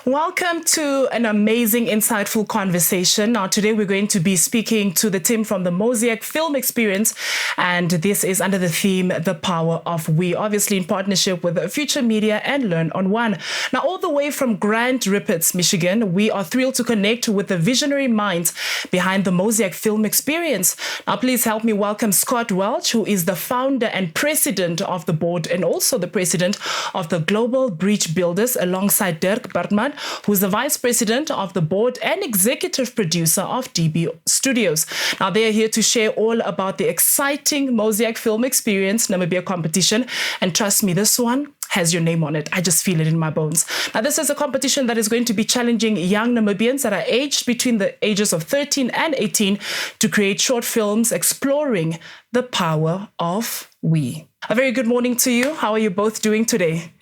Welcome to an amazing, insightful conversation. Now, today we're going to be speaking to the team from the Mosaic Film Experience, and this is under the theme, The Power of We, obviously in partnership with Future Media and Learn on One. Now, all the way from Grand Rapids, Michigan, we are thrilled to connect with the visionary minds behind the Mosaic Film Experience. Now, please help me welcome Skot Welch, who is the founder and president of the board and also the president of the Global Breach Builders, alongside Derk Baartman, who's the vice president of the board and executive producer of DB Studios. Now, they are here to share all about the exciting Mosaic Film Experience Namibia competition. And trust me, this one has your name on it. I just feel it in my bones. Now, this is a competition that is going to be challenging young Namibians that are aged between the ages of 13 and 18 to create short films exploring the power of we. A very good morning to you. How are you both doing today?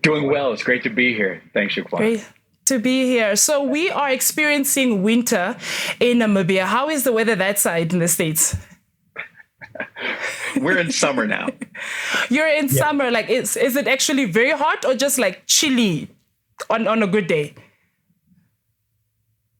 Doing well. It's great to be here. Thanks, Shaquan. Great to be here. So we are experiencing winter in Namibia. How is the weather that side in the States? We're in summer now. You're in summer. Like, is it actually very hot or just like chilly on a good day?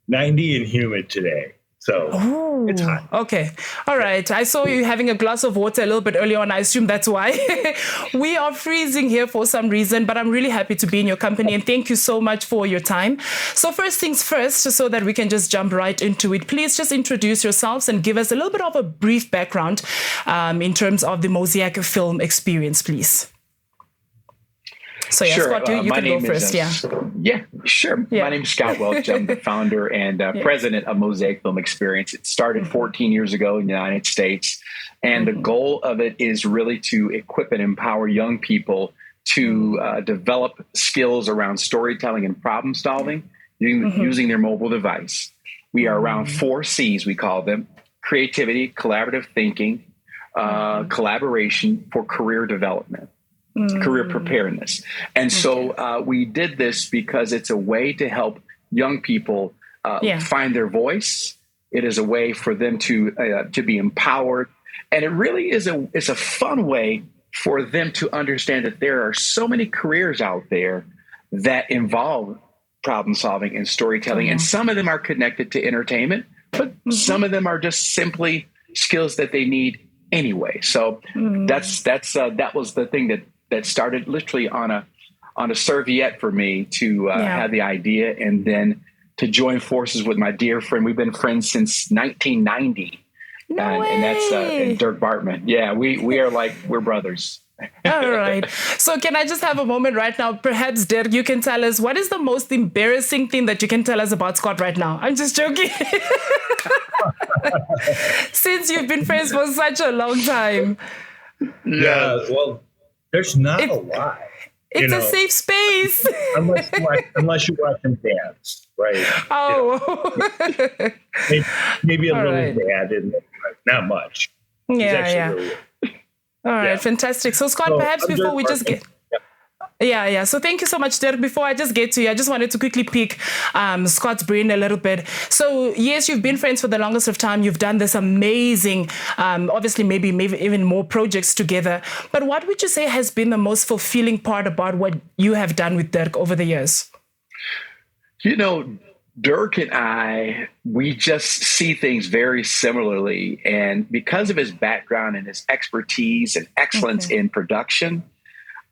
90 and humid today. So it's hot. Okay. All right. I saw you having a glass of water a little bit earlier on. I assume that's why. We are freezing here for some reason, but I'm really happy to be in your company and thank you so much for your time. So first things first, just so that we can just jump right into it, please just introduce yourselves and give us a little bit of a brief background in terms of the Mosaic Film Experience, please. So yeah, sure. Skot, you can go first. Sure. Yeah. My name is Scott Welch. I'm the founder and president of Mosaic Film Experience. It started 14 years ago in the United States. And the goal of it is really to equip and empower young people to develop skills around storytelling and problem solving using their mobile device. We are around 4 C's, we call them: creativity, collaborative thinking, collaboration for career development. Career preparedness. And so we did this because it's a way to help young people find their voice. It is a way for them to be empowered. And it really is it's a fun way for them to understand that there are so many careers out there that involve problem solving and storytelling. And some of them are connected to entertainment, but some of them are just simply skills that they need anyway. So that was the thing that started literally on a serviette for me to have the idea, and then to join forces with my dear friend. We've been friends since 1990. And that's Derk Baartman. Yeah, we're brothers. All right. So can I just have a moment right now? Perhaps, Derk, you can tell us, what is the most embarrassing thing that you can tell us about Skot right now? I'm just joking. Since you've been friends for such a long time. Yeah, well, there's not a lot. It's a safe space. unless you watch them dance, right? Oh. Maybe a little bad, and not much. Yeah. Really, all right, fantastic. So, Skot, perhaps before we just get... Yeah. So thank you so much, Derk. Before I just get to you, I just wanted to quickly pick Skot's brain a little bit. So yes, you've been friends for the longest of time. You've done this amazing, obviously maybe even more projects together. But what would you say has been the most fulfilling part about what you have done with Derk over the years? You know, Derk and I, we just see things very similarly. And because of his background and his expertise and excellence in production,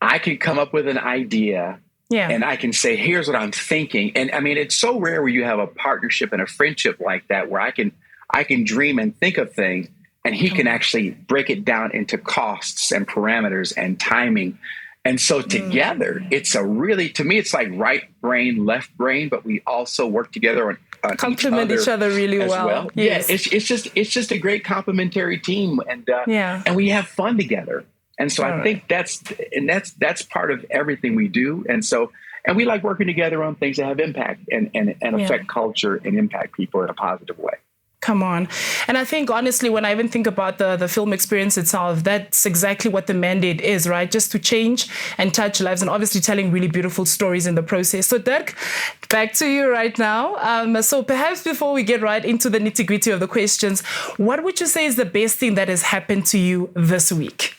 I can come up with an idea and I can say, here's what I'm thinking. And I mean, it's so rare where you have a partnership and a friendship like that, where I can dream and think of things, and he can actually break it down into costs and parameters and timing. And so together, it's to me, it's like right brain, left brain, but we also work together on complement each other really well. Yes. Yeah, it's just a great complementary team, and we have fun together. And so I think that's part of everything we do. And we like working together on things that have impact and affect culture and impact people in a positive way. Come on. And I think, honestly, when I even think about the film experience itself, that's exactly what the mandate is, right? Just to change and touch lives, and obviously telling really beautiful stories in the process. So Derk, back to you right now. So perhaps before we get right into the nitty-gritty of the questions, what would you say is the best thing that has happened to you this week?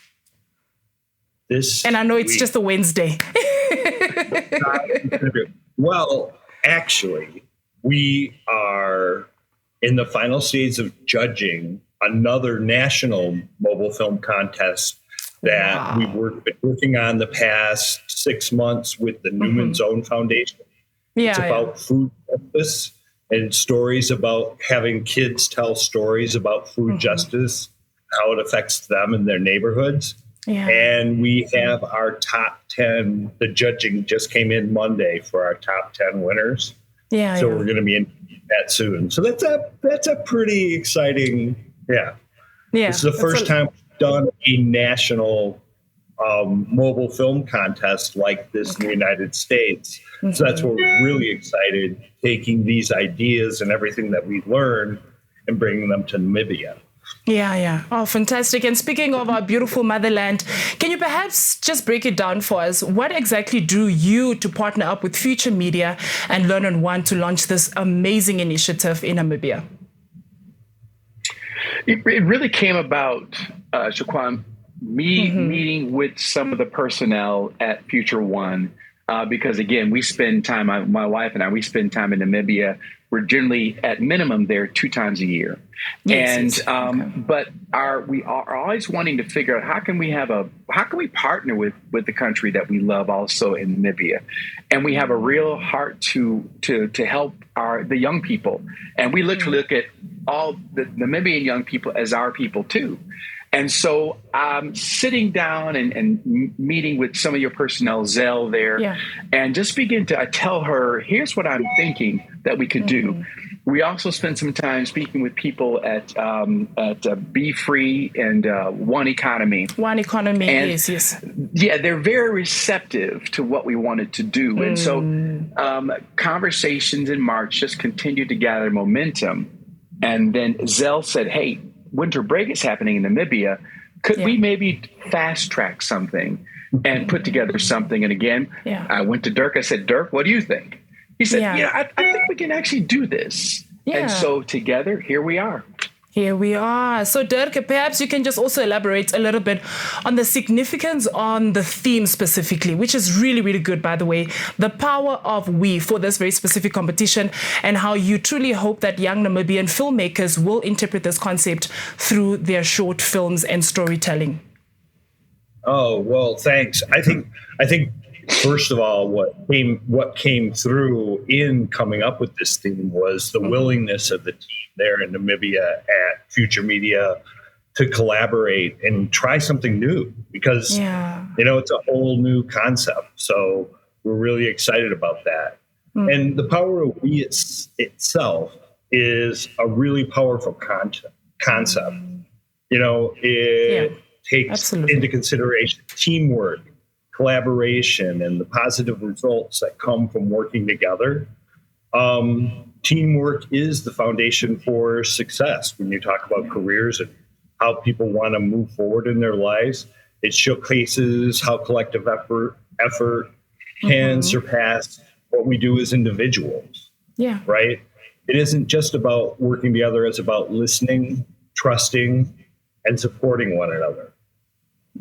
And I know it's just a Wednesday. Well, actually, we are in the final stage of judging another national mobile film contest that we've been working on the past 6 months with the Newman's Own Foundation. It's about food justice and stories about having kids tell stories about food justice, how it affects them and their neighborhoods. Yeah. And we have our top 10. The judging just came in Monday for our top 10 winners. So we're going to be in that soon. So that's a pretty exciting. This is the first time we've done a national mobile film contest like this in the United States. So that's what we're really excited, taking these ideas and everything that we've learned and bringing them to Namibia. Oh, fantastic. And speaking of our beautiful motherland, can you perhaps just break it down for us? What exactly drew you to partner up with Future Media and Learn on One to launch this amazing initiative in Namibia? It really came about, Shaquan, meeting with some of the personnel at Future One, because again, we spend time, my wife and I, we spend time in Namibia. We're generally at minimum there 2 times a year. But we are always wanting to figure out how can we partner with the country that we love also in Namibia. And we have a real heart to help the young people. And we literally look at all the Namibian young people as our people too. And so sitting down and meeting with some of your personnel, Zell there, and just begin to tell her, here's what I'm thinking that we could do. We also spent some time speaking with people at Be Free and One Economy. One Economy, and, yes. Yeah, they're very receptive to what we wanted to do. And so conversations in March just continued to gather momentum. And then Zell said, hey, winter break is happening in Namibia. Could we maybe fast track something and put together something? And again, I went to Derk. I said, Derk, what do you think? He said, I think we can actually do this. And so together, here we are. Here we are. So Derk, perhaps you can just also elaborate a little bit on the significance on the theme specifically, which is really, really good, by the way, the power of we for this very specific competition, and how you truly hope that young Namibian filmmakers will interpret this concept through their short films and storytelling. Oh, well, thanks. I think first of all, what came through in coming up with this theme was the willingness of the team there in Namibia at Future Media to collaborate and try something new, because it's a whole new concept. So we're really excited about that. And the power of we itself is a really powerful concept. It takes into consideration teamwork, collaboration, and the positive results that come from working together. Teamwork is the foundation for success when you talk about careers and how people want to move forward in their lives. It showcases how collective effort can surpass what we do as individuals. Right? It isn't just about working together, it's about listening, trusting, and supporting one another.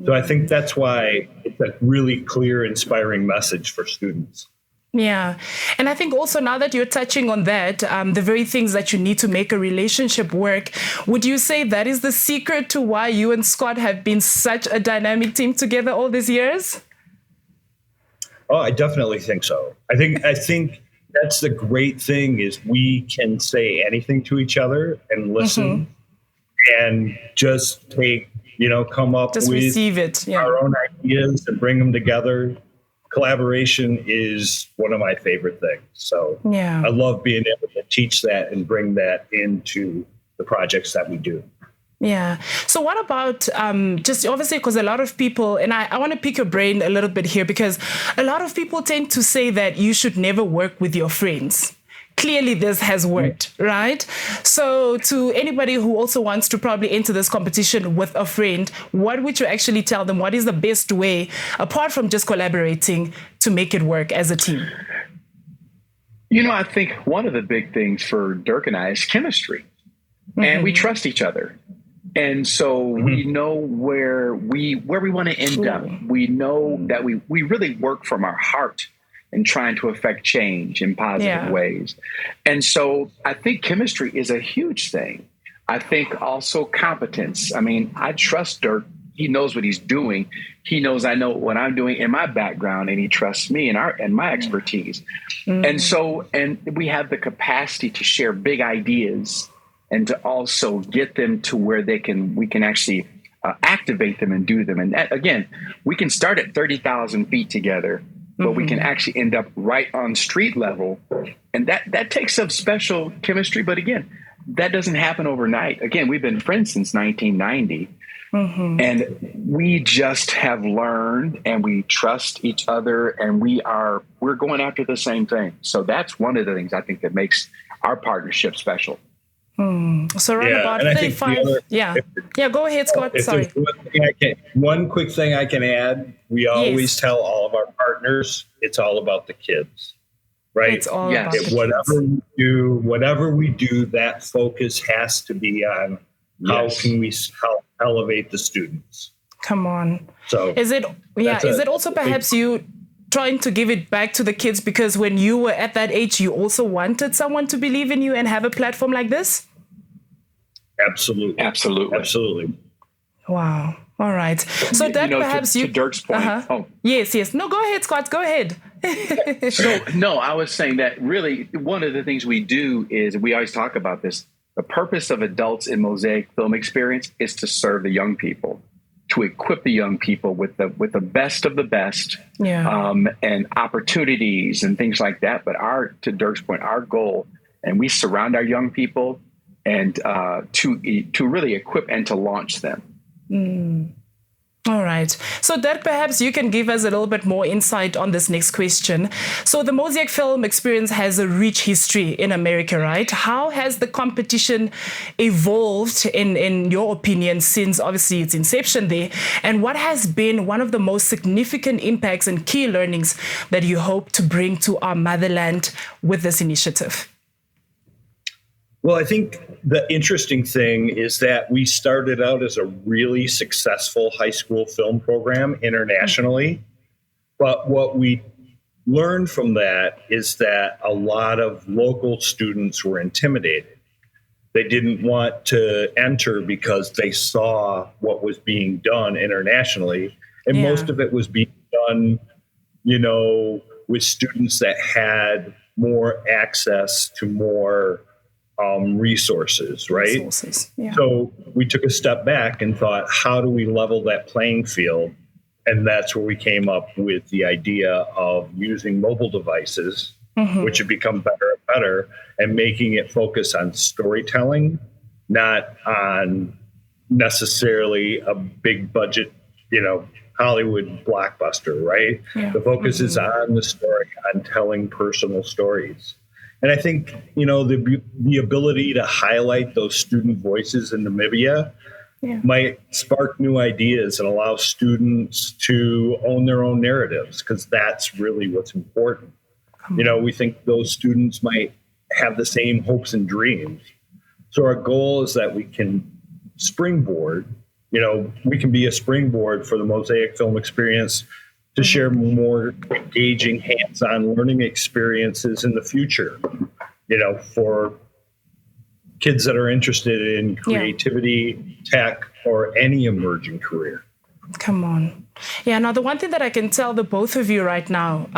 So I think that's why it's a really clear, inspiring message for students. Yeah. And I think also now that you're touching on that, the very things that you need to make a relationship work, would you say that is the secret to why you and Skot have been such a dynamic team together all these years? Oh, I definitely think so. I think that's the great thing is we can say anything to each other and listen and just come up with receive it. Our own ideas and bring them together. Collaboration is one of my favorite things. So I love being able to teach that and bring that into the projects that we do. Yeah. So what about just obviously, because a lot of people, and I want to pick your brain a little bit here, because a lot of people tend to say that you should never work with your friends. Clearly, this has worked, right? So to anybody who also wants to probably enter this competition with a friend, what would you actually tell them? What is the best way, apart from just collaborating, to make it work as a team? I think one of the big things for Derk and I is chemistry. And we trust each other. And so we know where we want to end up. We know that we really work from our heart. and trying to affect change in positive ways. And so I think chemistry is a huge thing. I think also competence. I mean, I trust Derk. He knows what he's doing. He knows I know what I'm doing in my background, and he trusts me and my expertise. And we have the capacity to share big ideas and to also get them to where we can actually activate them and do them. And that, again, we can start at 30,000 feet together, but we can actually end up right on street level. And that takes some special chemistry. But again, that doesn't happen overnight. Again, we've been friends since 1990. And we just have learned, and we trust each other, and we're going after the same thing. So that's one of the things I think that makes our partnership special. So around about 35. Go ahead, Skot. Sorry. One quick thing I can add. We always tell all of our partners, it's all about the kids, right? It's all about the kids. Whatever we do, that focus has to be on how can we help elevate the students. Come on. So is it also perhaps you trying to give it back to the kids, because when you were at that age, you also wanted someone to believe in you and have a platform like this? Absolutely. Wow. All right. So that perhaps to Derk's point. Yes. No, go ahead, Skot. Go ahead. I was saying that really one of the things we do is we always talk about this. The purpose of adults in Mosaic Film Experience is to serve the young people, to equip the young people with the best of the best, and opportunities and things like that. But to Derk's point, our goal, and we surround our young people and to really equip and to launch them. All right. So Derk, perhaps you can give us a little bit more insight on this next question. So the Mosaic Film Experience has a rich history in America, right? How has the competition evolved in your opinion since obviously its inception there? And what has been one of the most significant impacts and key learnings that you hope to bring to our motherland with this initiative? Well, I think the interesting thing is that we started out as a really successful high school film program internationally. But what we learned from that is that a lot of local students were intimidated. They didn't want to enter because they saw what was being done internationally. And most of it was being done, with students that had more access to more resources, right? So we took a step back and thought, how do we level that playing field? And that's where we came up with the idea of using mobile devices, which have become better and better, and making it focus on storytelling, not on necessarily a big budget, Hollywood blockbuster, right? The focus is on the story, on telling personal stories. And I think, the ability to highlight those student voices in Namibia might spark new ideas and allow students to own their own narratives, because that's really what's important. We think those students might have the same hopes and dreams. So our goal is that we can springboard, we can be a springboard for the Mosaic Film Experience to share more engaging hands-on learning experiences in the future, for kids that are interested in creativity, tech, or any emerging career. Come on. Yeah, now the one thing that I can tell the both of you right now,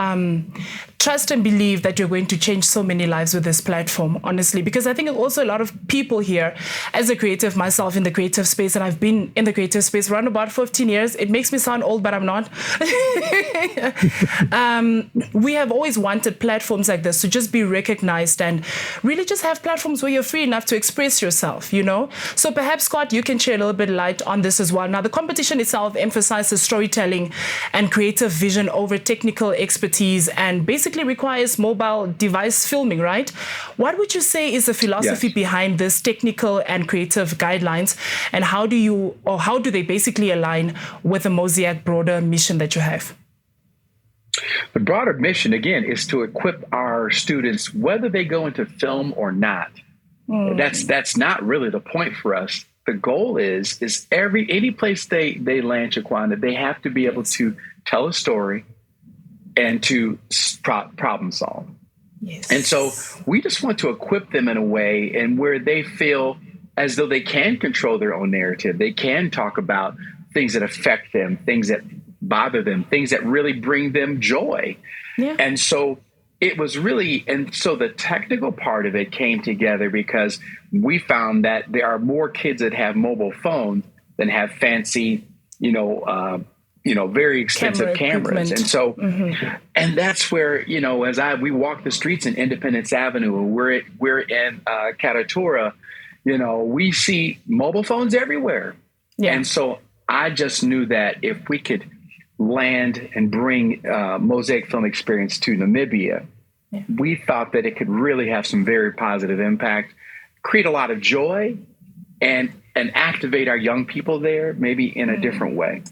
trust and believe that you're going to change so many lives with this platform, honestly, because I think also a lot of people here, as a creative myself in the creative space, and I've been in the creative space around about 15 years. It makes me sound old, but I'm not. We have always wanted platforms like this to just be recognized and really just have platforms where you're free enough to express yourself, So perhaps, Skot, you can share a little bit of light on this as well. Now, the competition itself emphasizes storytelling and creative vision over technical expertise, and basically requires mobile device filming, right? What would you say is the philosophy behind this technical and creative guidelines, and how do they basically align with the Mosaic broader mission that you have? The broader mission, again, is to equip our students, whether they go into film or not. That's not really the point for us. The goal is any place they land, Shaquanda, they have to be able to tell a story, and to problem solve. Yes. And so we just want to equip them in a way and where they feel as though they can control their own narrative. They can talk about things that affect them, things that bother them, things that really bring them joy. Yeah. And so it was really, and so the technical part of it came together because we found that there are more kids that have mobile phones than have fancy, very expensive cameras. And so, and that's where, as we walk the streets in Independence Avenue, and we're in Karatura, we see mobile phones everywhere. Yeah. And so I just knew that if we could land and bring Mosaic Film Experience to Namibia, we thought that it could really have some very positive impact, create a lot of joy, and activate our young people there, maybe in a different way.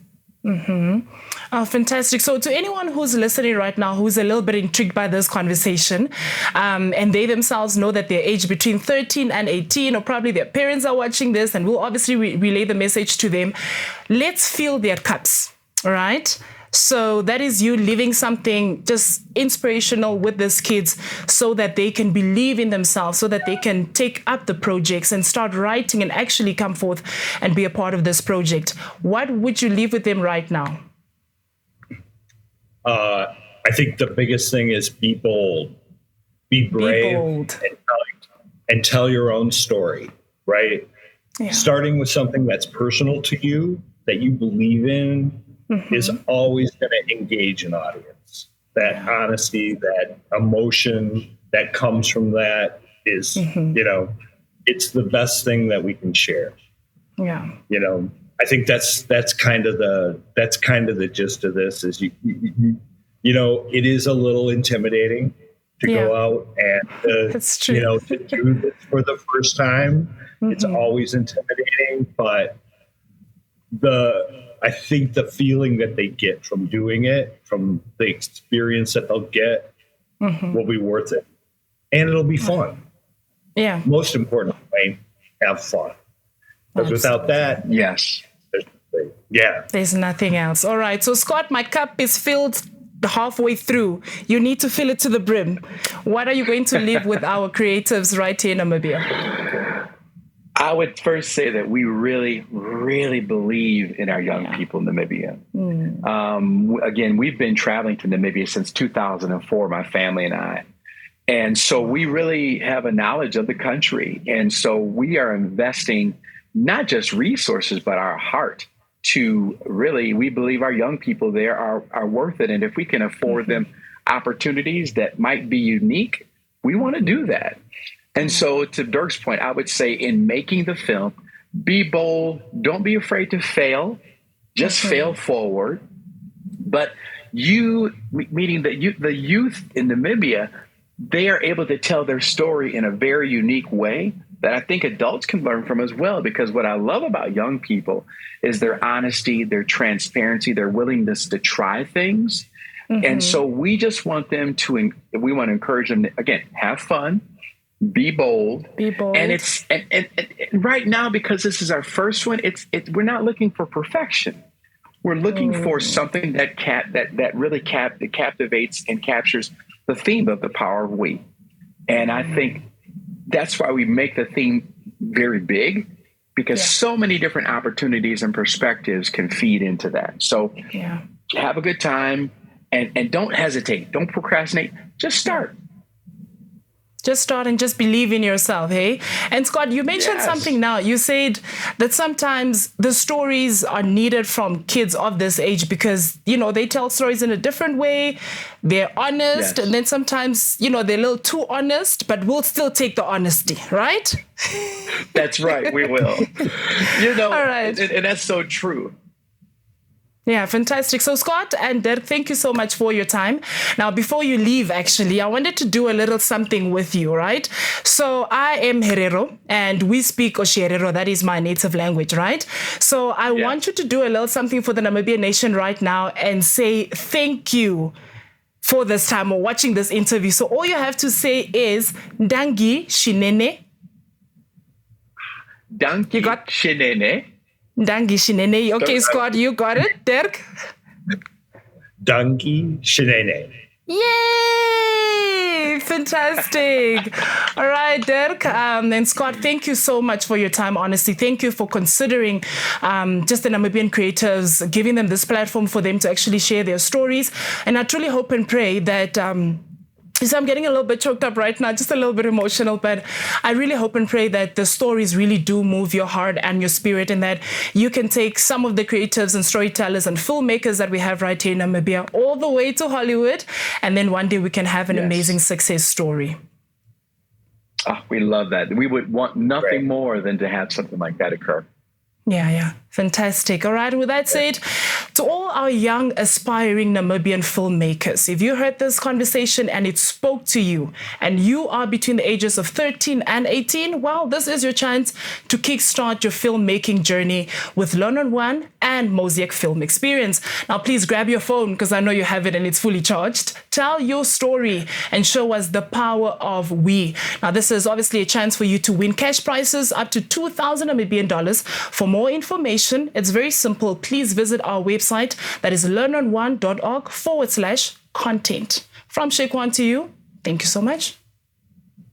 Mm-hmm. Oh, fantastic. So to anyone who's listening right now, who's a little bit intrigued by this conversation, and they themselves know that they're aged between 13 and 18, or probably their parents are watching this, and we'll obviously relay the message to them. Let's fill their cups, all right? So that is you leaving something just inspirational with these kids so that they can believe in themselves, so that they can take up the projects and start writing and actually come forth and be a part of this project. What would you leave with them right now? I think the biggest thing is be bold, be brave, and tell your own story, right? Yeah. Starting with something that's personal to you, that you believe in, is always going to engage an audience. That honesty, that emotion that comes from that is, it's the best thing that we can share. Yeah. I think that's kind of the gist of this is it is a little intimidating to go out and that's true. To do this for the first time. It's always intimidating, but I think the feeling that they get from doing it, from the experience that they'll get, will be worth it, and it'll be fun. Yeah. Most importantly, have fun. Because without that, there's nothing else. All right. So, Skot, my cup is filled halfway through. You need to fill it to the brim. What are you going to leave with our creatives right here in Namibia? I would first say that we really, really believe in our young people in Namibia. Again, we've been traveling to Namibia since 2004, my family and I. And so we really have a knowledge of the country. And so we are investing not just resources, but our heart to really, we believe our young people there are worth it. And if we can afford them opportunities that might be unique, we want to do that. And so to Derk's point, I would say in making the film, be bold, don't be afraid to fail, just fail forward. But meaning the youth in Namibia, they are able to tell their story in a very unique way that I think adults can learn from as well. Because what I love about young people is their honesty, their transparency, their willingness to try things. And so we just want them we want to encourage them to, again, have fun, be bold. And it's and right now, because this is our first one, we're not looking for perfection. We're looking for something that really captivates and captures the theme of the power of we. And I think that's why we make the theme very big, because so many different opportunities and perspectives can feed into that. So have a good time and don't hesitate. Don't procrastinate. Just start. Just start and just believe in yourself, hey? And Skot, you mentioned something now. You said that sometimes the stories are needed from kids of this age because, they tell stories in a different way. They're honest. And then sometimes, they're a little too honest, but we'll still take the honesty, right? That's right. We will. All right. And that's so true. Yeah, fantastic. So Skot and Derk, thank you so much for your time. Now, before you leave, actually, I wanted to do a little something with you, right? So I am Herero and we speak Oshierero. That is my native language, right? So I want you to do a little something for the Namibian nation right now and say thank you for this time or watching this interview. So all you have to say is Dangi Shinene. Dangi Shinene. Dangi Shinene. Okay, Skot, you got it. Derk? Dangi Shinene. Yay! Fantastic. All right, Derk and Skot, thank you so much for your time, honestly. Thank you for considering just the Namibian creatives, giving them this platform for them to actually share their stories. And I truly hope and pray that so I'm getting a little bit choked up right now, just a little bit emotional, but I really hope and pray that the stories really do move your heart and your spirit, and that you can take some of the creatives and storytellers and filmmakers that we have right here in Namibia all the way to Hollywood, and then one day we can have an amazing success story. Oh, we love that. We would want nothing more than to have something like that occur. Yeah. Fantastic. All right. With that said, to all our young, aspiring Namibian filmmakers, if you heard this conversation and it spoke to you, and you are between the ages of 13 and 18, well, this is your chance to kickstart your filmmaking journey with Learn on One and Mosaic Film Experience. Now, please grab your phone, because I know you have it and it's fully charged. Tell your story and show us the power of we. Now, this is obviously a chance for you to win cash prizes up to 2,000 Namibian dollars. For more information, it's very simple. Please visit our website, that is learnonone.org/content. From Shekwan to you, thank you so much.